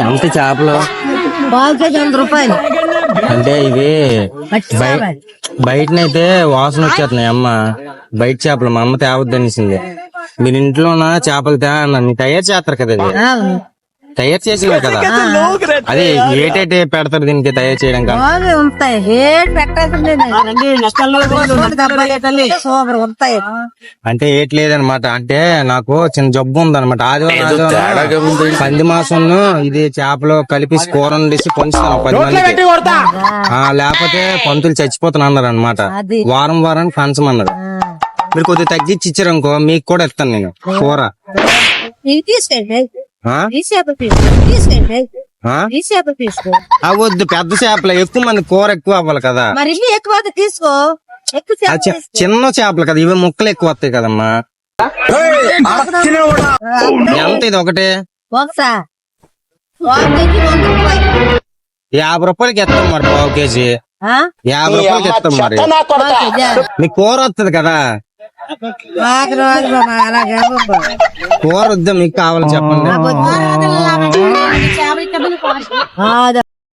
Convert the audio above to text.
ఎంత చేపలు పావుకేజీ 100 రూపాయలు. అంటే ఇవి బయటనైతే వాసన వచ్చేస్తున్నాయి అమ్మ. బయట చేపలు మా అమ్మ తేవద్దు అనేసింది. మీరు ఇంట్లోన చేపలు నన్ను తయారు చేస్తారు కదా, ఇది తయారు చేసినా కదా. అదే ఏటేటే పెడతారు దీనికి తయారు చేయడం ఉంటాయి సూపర్ ఉంటాయి. అంటే ఏట్లేదనమాట. అంటే నాకు చిన్న జబ్బు ఉందన్నమాట. ఆదివారం పంది మాసం ఇది చేపలు కలిపి కూర వండేసి పంచుతాను 10 మందికి. లేకపోతే పంతులు చచ్చిపోతాను అన్నారు అనమాట. వారం వారానికి పంచమన్నారు. మీరు కొద్దిగా తగ్గించి ఇచ్చారనుకో మీకు కూడా ఇస్తాను నేను కూర. వద్దు, పెద్ద చేపలు ఎక్కువ మంది కూర ఎక్కువ అవ్వాలి కదా. మరి ఎక్కువ తీసుకో. చిన్న చేపలు కదా ఇవి, ముక్కలు ఎక్కువ వస్తాయి కదమ్మా. ఎంత ఇది ఒకటి? 50 రూపాయలకి ఇస్తాం మరి. పావు కేజీ 50 రూపాయలకి ఇస్తాం మరి. మీకు కూర వస్తుంది కదా. కూర వద్దా మీకు కావాలి చెప్పండి.